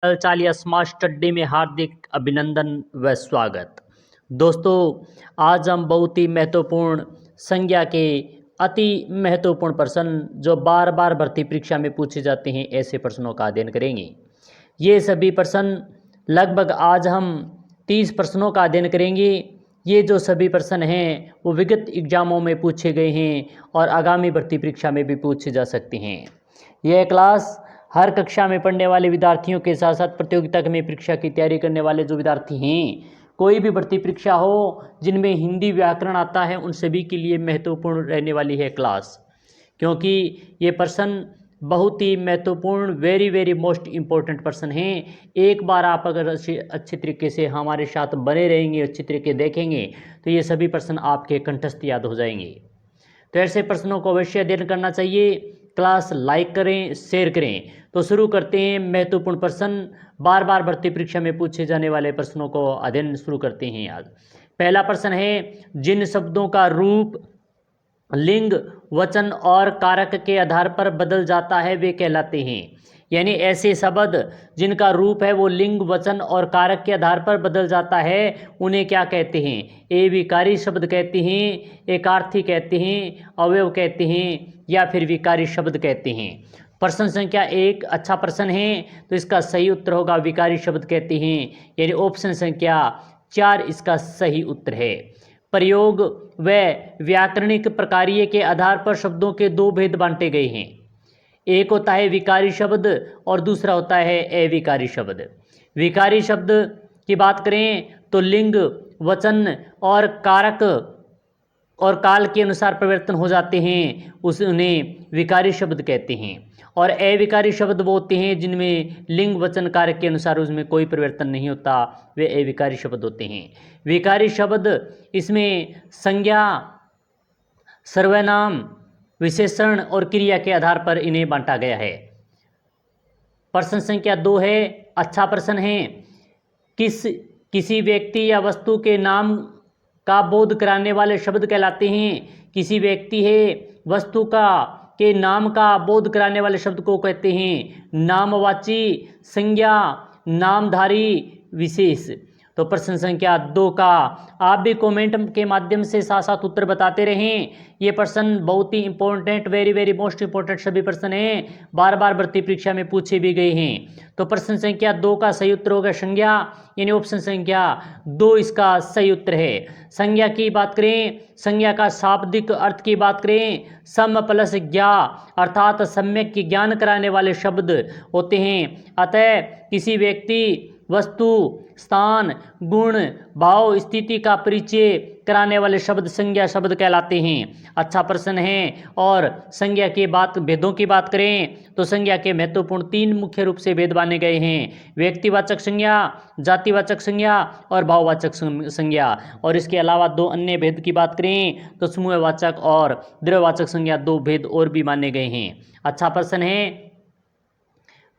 चाल या smart study में हार्दिक अभिनंदन व स्वागत। दोस्तों, आज हम बहुत ही महत्वपूर्ण संज्ञा के अति महत्वपूर्ण प्रश्न जो बार बार भर्ती परीक्षा में पूछे जाते हैं ऐसे प्रश्नों का अध्ययन करेंगे। ये सभी प्रश्न लगभग आज हम 30 प्रश्नों का अध्ययन करेंगे। ये जो सभी प्रश्न हैं वो विगत एग्जामों में पूछे गए हैं और आगामी भर्ती परीक्षा में भी पूछे जा सकते हैं। यह क्लास हर कक्षा में पढ़ने वाले विद्यार्थियों के साथ साथ प्रतियोगिता में परीक्षा की तैयारी करने वाले जो विद्यार्थी हैं, कोई भी भर्ती परीक्षा हो जिनमें हिंदी व्याकरण आता है, उन सभी के लिए महत्वपूर्ण रहने वाली है क्लास, क्योंकि ये प्रश्न बहुत ही महत्वपूर्ण वेरी मोस्ट इम्पोर्टेंट प्रश्न हैं। एक बार आप अगर अच्छे तरीके से हमारे साथ बने रहेंगे, अच्छी तरीके देखेंगे, तो ये सभी प्रश्न आपके कंठस्थ याद हो जाएंगे। तो ऐसे प्रश्नों को अवश्य अध्ययन करना चाहिए। क्लास लाइक करें, शेयर करें। तो शुरू करते हैं महत्वपूर्ण प्रश्न, बार बार भर्ती परीक्षा में पूछे जाने वाले प्रश्नों को अध्ययन शुरू करते हैं। आज पहला प्रश्न है, जिन शब्दों का रूप लिंग, वचन और कारक के आधार पर बदल जाता है वे कहलाते हैं। यानी ऐसे शब्द जिनका रूप है वो लिंग, वचन और कारक के आधार पर बदल जाता है, उन्हें क्या कहते हैं? ए विकारी शब्द कहते हैं, एकार्थी कहते हैं, अवयव कहते हैं या फिर विकारी शब्द कहते हैं। प्रश्न संख्या 1 अच्छा प्रश्न है, तो इसका सही उत्तर होगा विकारी शब्द कहते हैं, यानी ऑप्शन संख्या 4 इसका सही उत्तर है। प्रयोग व व्याकरणिक प्रकार्य के आधार पर शब्दों के दो भेद बांटे गए हैं। एक होता है विकारी शब्द और दूसरा होता है अविकारी शब्द। विकारी शब्द की बात करें तो लिंग, वचन और कारक और काल के अनुसार परिवर्तन हो जाते हैं, उन्हें विकारी शब्द कहते हैं। और अविकारी शब्द वो होते हैं जिनमें लिंग, वचन, कारक के अनुसार उसमें कोई परिवर्तन नहीं होता, वे अविकारी शब्द होते हैं। विकारी शब्द इसमें संज्ञा, सर्वनाम, विशेषण और क्रिया के आधार पर इन्हें बांटा गया है। प्रश्न संख्या 2 है अच्छा प्रश्न है, किसी व्यक्ति या वस्तु के नाम का बोध कराने वाले शब्द कहलाते हैं। किसी व्यक्ति है वस्तु के नाम का बोध कराने वाले शब्द को कहते हैं नामवाची, संज्ञा, नामधारी, विशेष। तो प्रश्न संख्या 2 का आप भी कमेंट के माध्यम से साथ साथ उत्तर बताते रहें। ये प्रश्न बहुत ही इंपॉर्टेंट, वेरी मोस्ट इंपॉर्टेंट सभी प्रश्न हैं, बार बार भर्ती परीक्षा में पूछे भी गए हैं। तो प्रश्न संख्या 2 का सही उत्तर होगा संज्ञा, यानी ऑप्शन संख्या 2 इसका सही उत्तर है। संज्ञा की बात करें, संज्ञा का शाब्दिक अर्थ की बात करें, सम प्लस ज्ञा अर्थात सम्यक ज्ञान कराने वाले शब्द होते हैं। अतः किसी व्यक्ति, वस्तु, स्थान, गुण, भाव, स्थिति का परिचय कराने वाले शब्द संज्ञा शब्द कहलाते हैं। अच्छा प्रश्न है। और संज्ञा के भेदों की बात करें तो संज्ञा के महत्वपूर्ण 3 मुख्य रूप से भेद माने गए हैं, व्यक्तिवाचक संज्ञा, जातिवाचक संज्ञा और भाववाचक संज्ञा। और इसके अलावा 2 अन्य भेद की बात करें तो समूहवाचक और द्रव्यवाचक संज्ञा, 2 भेद और भी माने गए हैं। अच्छा प्रश्न है।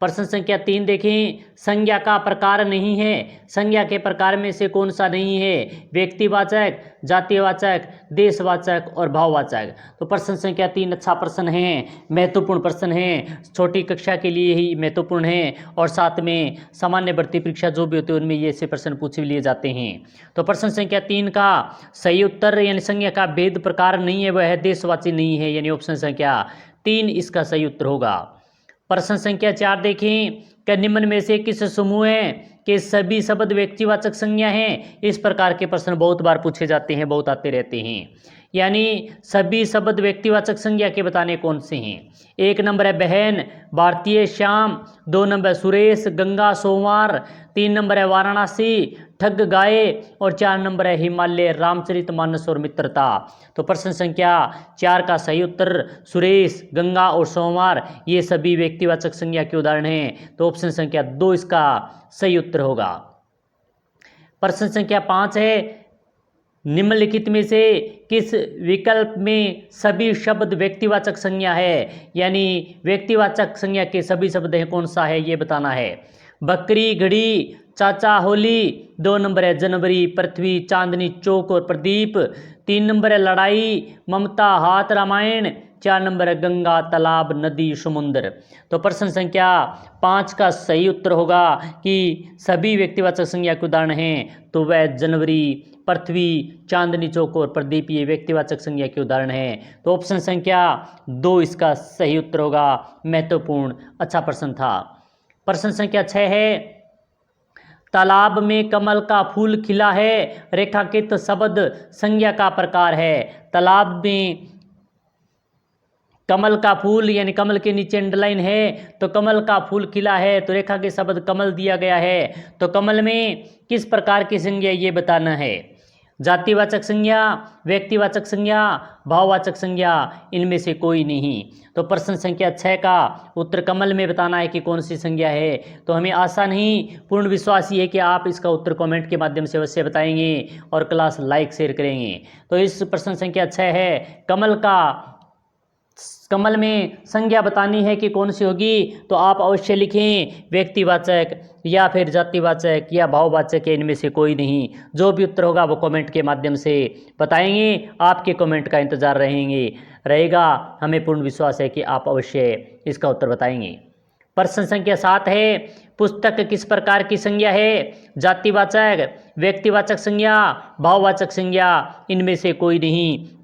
प्रश्न संख्या 3 देखें, संज्ञा का प्रकार नहीं है, संज्ञा के प्रकार में से कौन सा नहीं है? व्यक्तिवाचक, जातिवाचक, देशवाचक और भाववाचक। तो प्रश्न संख्या 3 अच्छा प्रश्न है, महत्वपूर्ण प्रश्न है, छोटी कक्षा के लिए ही महत्वपूर्ण है और साथ में सामान्य भर्ती परीक्षा जो भी होती है उनमें ये ऐसे प्रश्न पूछे लिए जाते हैं। तो प्रश्न संख्या 3 का सही उत्तर यानी संज्ञा का भेद प्रकार नहीं है, वह है देशवाची नहीं है, यानी ऑप्शन संख्या 3 इसका सही उत्तर होगा। प्रश्न संख्या 4 देखें, क्या निम्न में से किस समूह के सभी शब्द व्यक्तिवाचक संज्ञा हैं? इस प्रकार के प्रश्न बहुत बार पूछे जाते हैं, बहुत आते रहते हैं। यानी सभी शब्द व्यक्तिवाचक संज्ञा के बताने कौन से हैं? 1 नंबर है बहन, भारतीय, श्याम। 2 नंबर सुरेश, गंगा, सोमवार। 3 नंबर है वाराणसी, ठग, गाय। और 4 नंबर है हिमालय, रामचरितमानस और मित्रता। तो प्रश्न संख्या 4 का सही उत्तर सुरेश, गंगा और सोमवार ये सभी व्यक्तिवाचक संज्ञा के उदाहरण हैं। तो ऑप्शन संख्या 2 इसका सही उत्तर होगा। प्रश्न संख्या 5 है, निम्नलिखित में से किस विकल्प में सभी शब्द व्यक्तिवाचक संज्ञा है? यानी व्यक्तिवाचक संज्ञा के सभी शब्द हैं, कौन सा है ये बताना है। बकरी, घड़ी, चाचा, होली। 2 नंबर है जनवरी, पृथ्वी, चांदनी, चौक और प्रदीप। 3 नंबर है लड़ाई, ममता, हाथ, रामायण। 4 नंबर है गंगा, तालाब, नदी, समुद्र। तो प्रश्न संख्या 5 का सही उत्तर होगा कि सभी व्यक्तिवाचक संज्ञा के उदाहरण हैं तो वह जनवरी, पृथ्वी, चांदनी चौक और प्रदीप ये व्यक्तिवाचक संज्ञा के उदाहरण हैं। तो ऑप्शन संख्या 2 इसका सही उत्तर होगा। महत्वपूर्ण अच्छा प्रश्न था। प्रश्न संख्या 6 है तालाब में कमल का फूल खिला है, रेखांकित शब्द संज्ञा का प्रकार है। तालाब में कमल का फूल यानी कमल के नीचे अंडरलाइन है तो कमल का फूल खिला है, तो रेखा के शब्द कमल दिया गया है। तो कमल में किस प्रकार की संज्ञा ये बताना है। जातिवाचक संज्ञा, व्यक्तिवाचक संज्ञा, भाववाचक संज्ञा, इनमें से कोई नहीं। तो प्रश्न संख्या 6 का उत्तर कमल में बताना है कि कौन सी संज्ञा है। तो हमें आशा नहीं पूर्ण विश्वास ये है कि आप इसका उत्तर कमेंट के माध्यम से अवश्य बताएंगे और क्लास लाइक शेयर करेंगे। तो इस प्रश्न संख्या 6 है कमल में संज्ञा बतानी है कि कौन सी होगी। तो आप अवश्य लिखें व्यक्तिवाचक या फिर जातिवाचक या भाववाचक है, इनमें से कोई नहीं। जो भी उत्तर होगा वो कमेंट के माध्यम से बताएंगे। आपके कमेंट का इंतजार रहेगा। हमें पूर्ण विश्वास है कि आप अवश्य इसका उत्तर बताएंगे। प्रश्न संख्या 7 है पुस्तक किस प्रकार की संज्ञा है। जातिवाचक, व्यक्तिवाचक संज्ञा, भाववाचक संज्ञा, इनमें से कोई नहीं।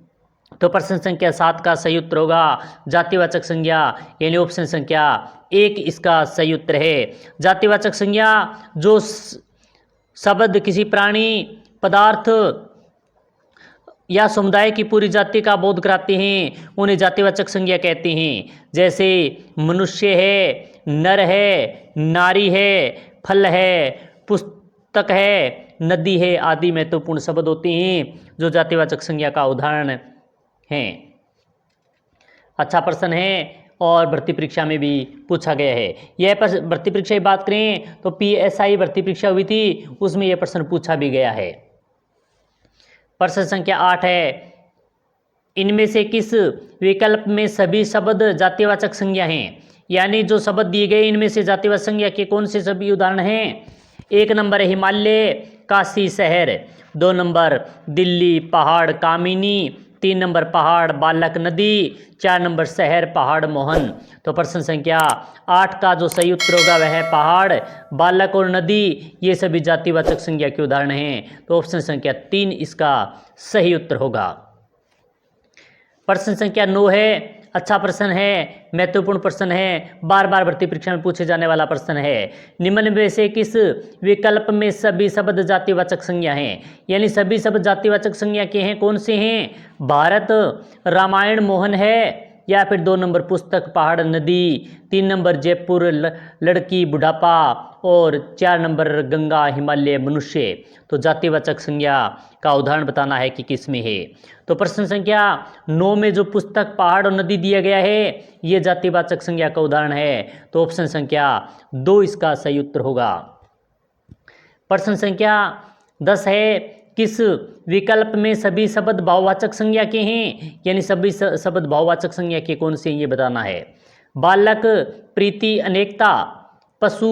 तो प्रश्न संख्या 7 का सही उत्तर होगा जातिवाचक संज्ञा यानी ऑप्शन संख्या 1 इसका सही उत्तर है। जातिवाचक संज्ञा जो शब्द किसी प्राणी, पदार्थ या समुदाय की पूरी जाति का बोध कराते हैं उन्हें जातिवाचक संज्ञा कहते हैं। जैसे मनुष्य है, नर है, नारी है, फल है, पुस्तक है, नदी है आदि महत्वपूर्ण शब्द होते हैं जो जातिवाचक संज्ञा का उदाहरण हैं। अच्छा प्रश्न है और भर्ती परीक्षा में भी पूछा गया है। यह भर्ती परीक्षा की बात करें तो PSI भर्ती परीक्षा हुई थी, उसमें यह प्रश्न पूछा भी गया है। प्रश्न संख्या 8 है इनमें से किस विकल्प में सभी शब्द जातिवाचक संज्ञा हैं। यानी जो शब्द दिए गए इनमें से जातिवाचक संज्ञा के कौन से सभी उदाहरण हैं। 1 नंबर है हिमालय, काशी शहर। 2 नंबर दिल्ली, पहाड़, कामिनी। 3 नंबर पहाड़, बालक, नदी। 4 नंबर शहर, पहाड़, मोहन। तो प्रश्न संख्या 8 का जो सही उत्तर होगा वह है पहाड़, बालक और नदी ये सभी जातिवाचक संज्ञा के उदाहरण हैं। तो ऑप्शन संख्या 3 इसका सही उत्तर होगा। प्रश्न संख्या 9 है अच्छा प्रश्न है, महत्वपूर्ण प्रश्न है, बार बार भर्ती परीक्षा में पूछे जाने वाला प्रश्न है। निम्न में से किस विकल्प में सभी शब्द जातिवाचक संज्ञा हैं। यानी सभी शब्द जातिवाचक संज्ञा के हैं कौन से हैं। भारत, रामायण, मोहन है या फिर 2 नंबर पुस्तक, पहाड़, नदी। 3 नंबर जयपुर, लड़की, बुढ़ापा और 4 नंबर गंगा, हिमालय, मनुष्य। तो जातिवाचक संज्ञा का उदाहरण बताना है कि किस में है। तो प्रश्न संख्या 9 में जो पुस्तक, पहाड़ और नदी दिया गया है ये जातिवाचक संज्ञा का उदाहरण है। तो ऑप्शन संख्या 2 इसका सही उत्तर होगा। प्रश्न संख्या 10 है किस विकल्प में सभी शब्द भाववाचक संज्ञा के हैं। यानी सभी शब्द भाववाचक संज्ञा के कौन से ये बताना है। बालक, प्रीति, अनेकता। पशु,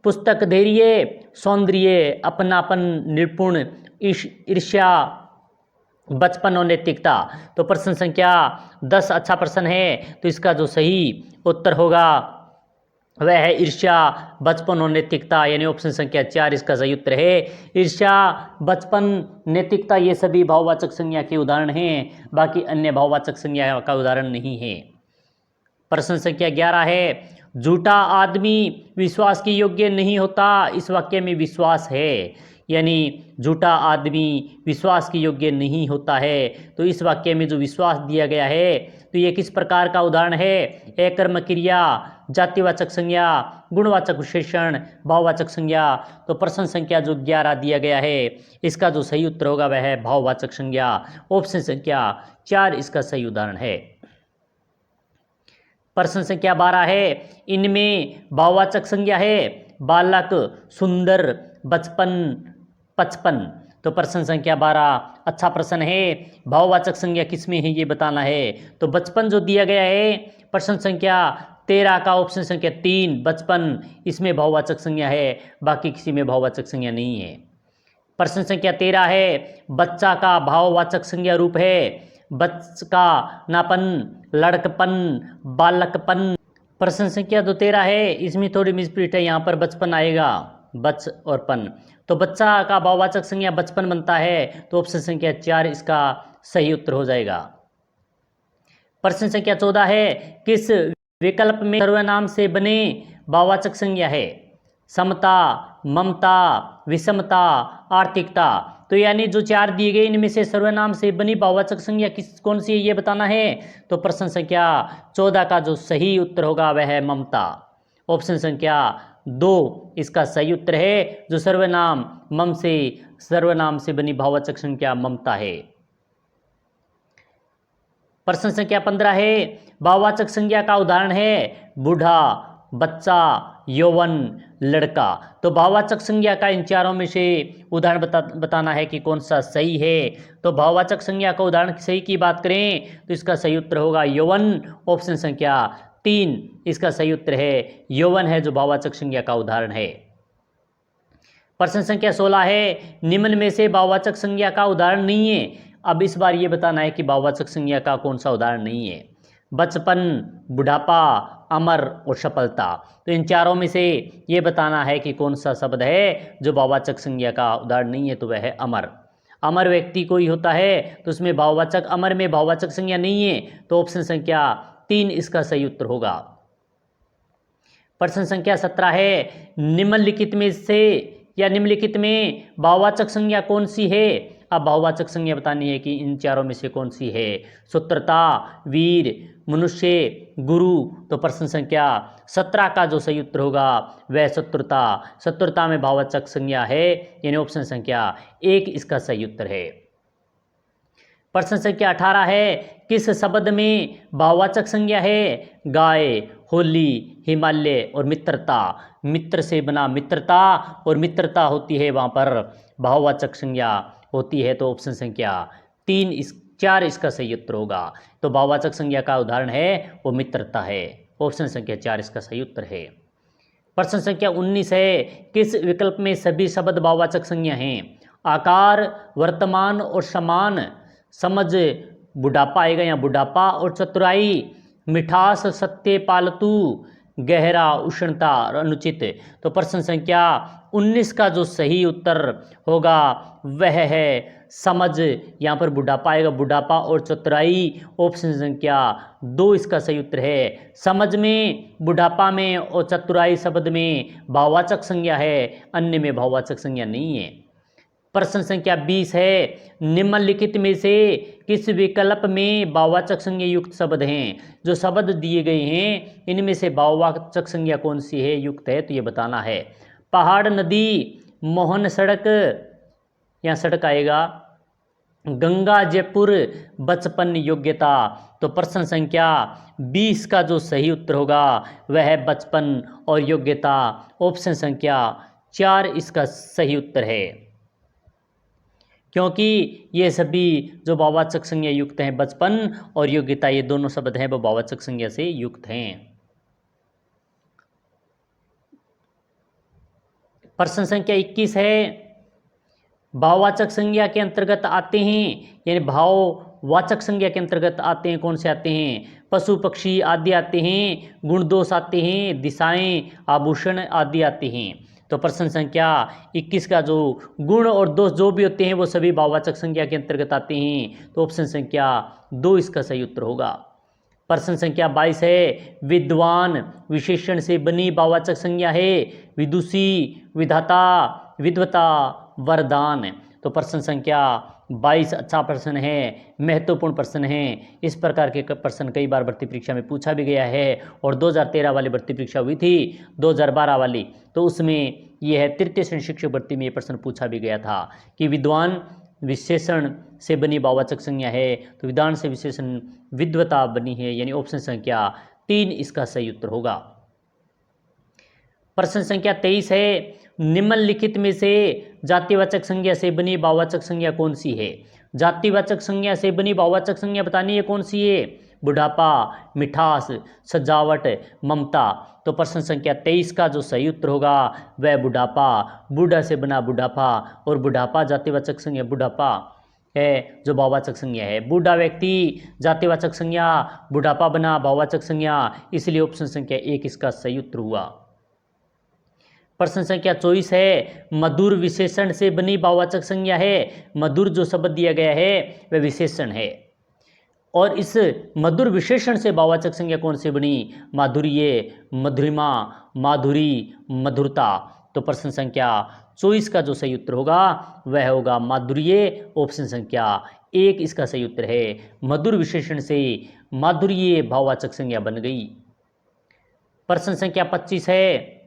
पुस्तक, धैर्य, सौंदर्य, अपनापन, निपुण, ईर्ष्या, बचपन और नैतिकता। तो प्रश्न संख्या 10 अच्छा प्रश्न है। तो इसका जो सही उत्तर होगा वह है ईर्ष्या, बचपन और नैतिकता यानी ऑप्शन संख्या 4 इसका सही उत्तर है। ईर्ष्या, बचपन, नैतिकता ये सभी भाववाचक संज्ञा के उदाहरण हैं, बाकी अन्य भाववाचक संज्ञा का उदाहरण नहीं है। प्रश्न संख्या 11 है झूठा आदमी विश्वास के योग्य नहीं होता, इस वाक्य में विश्वास है। यानी झूठा आदमी विश्वास के योग्य नहीं होता है। तो इस वाक्य में जो विश्वास दिया गया है तो ये किस प्रकार का उदाहरण है। एकर्म क्रिया, जातिवाचक संज्ञा, गुणवाचक विशेषण, भाववाचक संज्ञा। तो प्रश्न संख्या जो 11 दिया गया है इसका जो सही उत्तर होगा वह है भाववाचक संज्ञा। ऑप्शन संख्या 4 इसका सही उदाहरण है। प्रश्न संख्या 12 है इनमें भाववाचक संज्ञा है बालक, सुंदर, बचपन, 55। तो प्रश्न संख्या 12 अच्छा प्रश्न है। भाववाचक संज्ञा किसमें है ये बताना है। तो बचपन जो दिया गया है प्रश्न संख्या 13 का ऑप्शन संख्या 3 बचपन इसमें भाववाचक संज्ञा है, बाकी किसी में भाववाचक संज्ञा नहीं है। प्रश्न संख्या 13 है बच्चा का भाववाचक संज्ञा रूप है बचकानापन, लड़कपन, बालकपन। प्रश्न संख्या 13 है, इसमें थोड़ी मिसप्रिंट है, यहाँ पर बचपन आएगा, बच और पन। तो बच्चा का भाववाचक संज्ञा बचपन बनता है, तो ऑप्शन संख्या 4 इसका सही उत्तर हो जाएगा। प्रश्न संख्या 14 है, किस विकल्प में सर्वनाम से बने भाववाचक संज्ञा है? समता, ममता, विषमता, आर्थिकता। तो यानी जो 4 दिए गए इनमें से सर्वनाम से बनी भाववाचक संज्ञा कौन सी है ये बताना है। तो प्रश्न संख्या 14 का जो सही उत्तर होगा वह है ममता। ऑप्शन संख्या 2 इसका सही उत्तर है, जो सर्वनाम से बनी भाववाचक संज्ञा ममता है। प्रश्न संख्या 15 है, भाववाचक संज्ञा का उदाहरण है बूढ़ा, बच्चा, यौवन, लड़का। तो भाववाचक संज्ञा का इन चारों में से उदाहरण बताना है कि कौन सा सही है। तो भाववाचक संज्ञा का उदाहरण सही की बात करें तो इसका सही उत्तर होगा यौवन। ऑप्शन संख्या 3 इसका सही उत्तर है, यौवन है जो भाववाचक संज्ञा का उदाहरण है। प्रश्न संख्या 16 है, निम्न में से भाववाचक संज्ञा का उदाहरण नहीं है। अब इस बार ये बताना है कि भाववाचक संज्ञा का कौन सा उदाहरण नहीं है। बचपन, बुढ़ापा, अमर और सफलता। तो इन चारों में से ये बताना है कि कौन सा शब्द है जो भाववाचक संज्ञा का उदाहरण नहीं है, तो वह है अमर। अमर व्यक्ति कोई होता है तो उसमें भाववाचक, अमर में भाववाचक संज्ञा नहीं है, तो ऑप्शन संख्या 3 इसका सही उत्तर होगा। प्रश्न संख्या 17 है, निम्नलिखित में भाववाचक संज्ञा कौन सी है? अब भाववाचक संज्ञा बतानी है कि इन चारों में से कौन सी है। शत्रुता, वीर, मनुष्य, गुरु। तो प्रश्न संख्या 17 का जो सही उत्तर होगा वह शत्रुता। शत्रुता में भाववाचक संज्ञा है, यानी ऑप्शन संख्या 1 इसका सही उत्तर है। प्रश्न संख्या 18 है, किस शब्द में भाववाचक संज्ञा है? गाय, होली, हिमालय और मित्रता। मित्र से बना मित्रता और मित्रता होती है, वहाँ पर भाववाचक संज्ञा होती है। तो ऑप्शन संख्या 4 इसका सही उत्तर होगा। तो भाववाचक संज्ञा का उदाहरण है वो मित्रता है। ऑप्शन संख्या 4 इसका सही उत्तर है। प्रश्न संख्या 19 है, किस विकल्प में सभी शब्द भाववाचक संज्ञा हैं? आकार, वर्तमान और समान। समझ, बुढ़ापा आएगा यहाँ, बुढ़ापा और चतुराई। मिठास, सत्य, पालतू, गहरा, उष्णता और अनुचित। तो प्रश्न संख्या 19 का जो सही उत्तर होगा वह है समझ। यहाँ पर बुढ़ापा आएगा, बुढ़ापा और चतुराई। ऑप्शन संख्या 2 इसका सही उत्तर है। समझ में, बुढ़ापा में और चतुराई शब्द में भाववाचक संज्ञा है, अन्य में भाववाचक संज्ञा नहीं है। प्रश्न संख्या 20 है, निम्नलिखित में से किस विकल्प में भाववाचक संज्ञा युक्त शब्द हैं? जो शब्द दिए गए हैं इनमें से भाववाचक संज्ञा कौन सी है युक्त है, तो ये बताना है। पहाड़, नदी, मोहन, सड़क, यहाँ सड़क आएगा। गंगा, जयपुर, बचपन, योग्यता। तो प्रश्न संख्या 20 का जो सही उत्तर होगा वह है बचपन और योग्यता। ऑप्शन संख्या 4 इसका सही उत्तर है, क्योंकि ये सभी जो भाववाचक संज्ञा युक्त हैं, बचपन और योग्यता, ये दोनों शब्द हैं वो भाववाचक संज्ञा से युक्त हैं। प्रश्न संख्या 21 है, भाववाचक संज्ञा के अंतर्गत आते हैं, यानी भाववाचक संज्ञा के अंतर्गत आते हैं, कौन से आते हैं? पशु, पक्षी आदि आते हैं, गुण दोष आते हैं, दिशाएं, आभूषण आदि आते हैं। तो प्रश्न संख्या 21 का जो गुण और दोष जो भी होते हैं वो सभी भाववाचक संज्ञा के अंतर्गत आते हैं। तो ऑप्शन संख्या 2 इसका सही उत्तर होगा। प्रश्न संख्या 22 है, विद्वान विशेषण से बनी भाववाचक संज्ञा है। विदुषी, विधाता, विद्वता, वरदान। तो प्रश्न संख्या 22 अच्छा प्रश्न है, महत्वपूर्ण प्रश्न है। इस प्रकार के प्रश्न कई बार भर्ती परीक्षा में पूछा भी गया है, और 2013 वाली भर्ती परीक्षा हुई थी, 2012 वाली, तो उसमें यह है तृतीय श्रेणी शिक्षक भर्ती में ये प्रश्न पूछा भी गया था कि विद्वान विशेषण से बनी भाववाचक संज्ञा है, तो विद्वान से विशेषण विद्वता बनी है, यानी ऑप्शन संख्या 3 इसका सही उत्तर होगा। प्रश्न संख्या 23 है, निम्नलिखित में से जातिवाचक संज्ञा से बनी भाववाचक संज्ञा कौन सी है? जातिवाचक संज्ञा से बनी भाववाचक संज्ञा बतानी है कौन सी है? बुढ़ापा, मिठास, सजावट, ममता। तो प्रश्न संख्या 23 का जो सही उत्तर होगा वह बुढ़ापा। बूढ़ा से बना बुढ़ापा, और बुढ़ापा जातिवाचक संज्ञा बुढ़ापा है जो भाववाचक संज्ञा है। बूढ़ा व्यक्ति जातिवाचक संज्ञा, बुढ़ापा बना भाववाचक संज्ञा, इसलिए ऑप्शन संख्या 1 इसका सही उत्तर हुआ। प्रश्न संख्या 24 है, मधुर विशेषण से बनी भाववाचक संज्ञा है। मधुर जो शब्द दिया गया है वह विशेषण है, और इस मधुर विशेषण से भाववाचक संज्ञा कौन सी बनी? माधुर्य, मधुरिमा, माधुरी, मधुरता। तो प्रश्न संख्या 24 का जो सही उत्तर होगा वह होगा माधुर्य। ऑप्शन संख्या 1 इसका सही उत्तर है। मधुर विशेषण से माधुर्य भाववाचक संज्ञा बन गई। प्रश्न संख्या 25 है,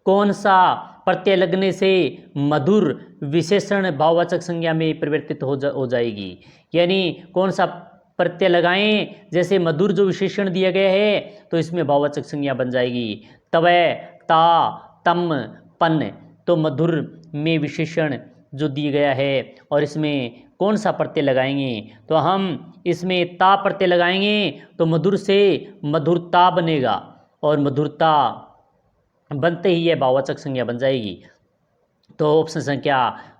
कौन सा प्रत्यय लगने से मधुर विशेषण भाववाचक संज्ञा में परिवर्तित हो जाएगी? यानी कौन सा प्रत्यय लगाएं, जैसे मधुर जो विशेषण दिया गया है तो इसमें भाववाचक संज्ञा बन जाएगी। तवै, ता, तम, पन। तो मधुर में विशेषण जो दिया गया है और इसमें कौन सा प्रत्यय लगाएंगे? तो हम इसमें ता प्रत्यय लगाएंगे तो मधुर से मधुरता बनेगा, और मधुरता बनते ही यह भाववाचक संज्ञा बन जाएगी। तो ऑप्शन संख्या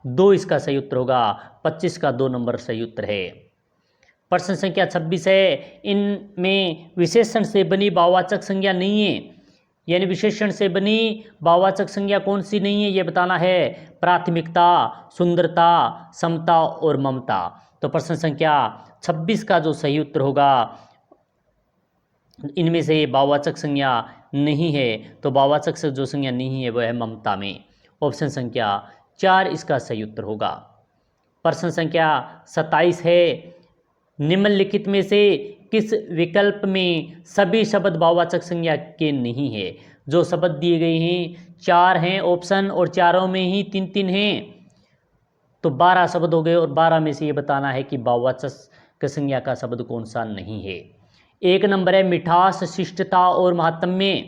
2 इसका सही उत्तर होगा। 25 का 2 नंबर सही उत्तर है। प्रश्न संख्या 26 है, इनमें विशेषण से बनी भाववाचक संज्ञा नहीं है। यानी विशेषण से बनी भाववाचक संज्ञा कौन सी नहीं है ये बताना है। प्राथमिकता, सुंदरता, समता और ममता। तो प्रश्न संख्या 26 का जो सही उत्तर होगा, इनमें से भाववाचक संज्ञा नहीं है। तो भाववाचक से जो संज्ञा नहीं है वह है ममता में। ऑप्शन संख्या 4 इसका सही उत्तर होगा। प्रश्न संख्या 27 है, निम्नलिखित में से किस विकल्प में सभी शब्द भाववाचक संज्ञा के नहीं है? जो शब्द दिए गए हैं 4 हैं ऑप्शन, और चारों में ही 3-3 हैं, तो 12 शब्द हो गए, और 12 में से ये बताना है कि भाववाचक संज्ञा का शब्द कौन सा नहीं है। 1 नंबर है मिठास, शिष्टता और महात्म्य।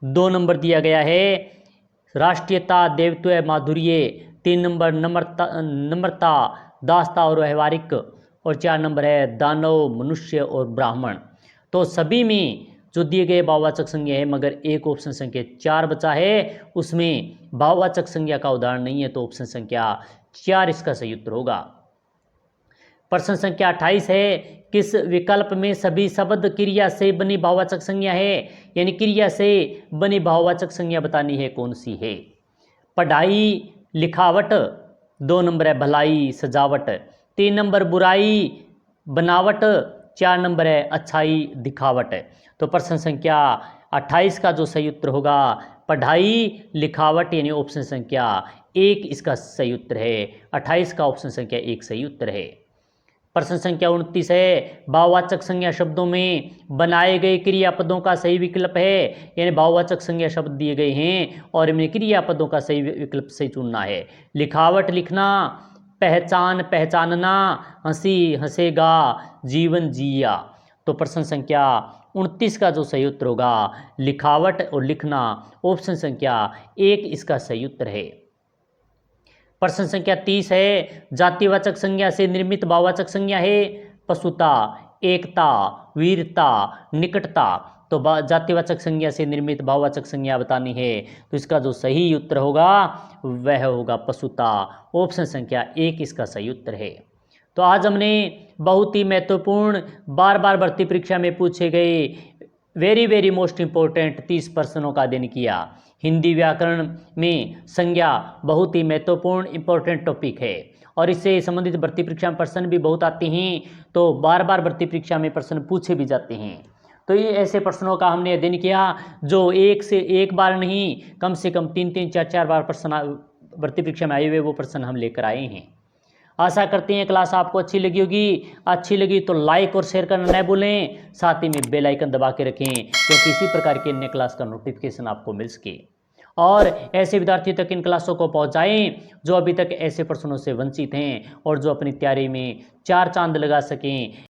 2 नंबर दिया गया है राष्ट्रीयता, देवत्व, माधुर्य। 3 नंबर नम्रता, दासता और व्यवहारिक। और 4 नंबर है दानव, मनुष्य और ब्राह्मण। तो सभी में जो दिए गए भाववाचक संज्ञा है, मगर एक ऑप्शन संख्या 4 बचा है, उसमें भाववाचक संज्ञा का उदाहरण नहीं है। तो ऑप्शन संख्या 4 इसका सही उत्तर होगा। प्रश्न संख्या 28 है, किस विकल्प में सभी शब्द क्रिया से बनी भाववाचक संज्ञा है? यानी क्रिया से बनी भाववाचक संज्ञा बतानी है कौन सी है। पढ़ाई, लिखावट। 2 नंबर है भलाई, सजावट। 3 नंबर बुराई, बनावट। 4 नंबर है अच्छाई, दिखावट। तो प्रश्न संख्या 28 का जो सही उत्तर होगा पढ़ाई, लिखावट, यानी ऑप्शन संख्या 1 इसका सही उत्तर है। 28 का ऑप्शन संख्या 1 सही उत्तर है। प्रश्न संख्या 29 है, भाववाचक संज्ञा शब्दों में बनाए गए क्रियापदों का सही विकल्प है। यानी भाववाचक संज्ञा शब्द दिए गए हैं और इनमें क्रियापदों का सही विकल्प सही चुनना है। लिखावट, लिखना। पहचान, पहचानना। हंसी, हंसेगा। जीवन, जिया। तो प्रश्न संख्या 29 का जो सही उत्तर होगा लिखावट और लिखना। ऑप्शन संख्या 1 इसका सही उत्तर है। प्रश्न संख्या 30 है, जातिवाचक संज्ञा से निर्मित भाववाचक संज्ञा है। पशुता, एकता, वीरता, निकटता। तो जातिवाचक संज्ञा से निर्मित भाववाचक संज्ञा बतानी है, तो इसका जो सही उत्तर होगा वह होगा पशुता। ऑप्शन संख्या 1 इसका सही उत्तर है। तो आज हमने बहुत ही महत्वपूर्ण बार बार भर्ती परीक्षा में पूछे गए वेरी मोस्ट इम्पोर्टेंट 30 प्रश्नों का अध्ययन किया। हिंदी व्याकरण में संज्ञा बहुत ही महत्वपूर्ण इम्पोर्टेंट टॉपिक है और इससे संबंधित भर्ती परीक्षा में प्रश्न भी बहुत आते हैं, तो बार बार भर्ती परीक्षा में प्रश्न पूछे भी जाते हैं। तो ये ऐसे प्रश्नों का हमने अध्ययन किया जो एक बार नहीं, कम से कम 3-3, 4-4 बार प्रश्न भर्ती परीक्षा में आए हुए वो प्रश्न हम लेकर आए हैं। आशा करते हैं क्लास आपको अच्छी लगी होगी। अच्छी लगी तो लाइक और शेयर करना न भूलें, साथ ही में बेल आइकन दबा के रखें क्योंकि इसी प्रकार के अन्य क्लास का नोटिफिकेशन आपको मिल सके और ऐसे विद्यार्थियों तक इन क्लासों को पहुंचाएं जो अभी तक ऐसे प्रश्नों से वंचित हैं और जो अपनी तैयारी में 4 चांद लगा सकें।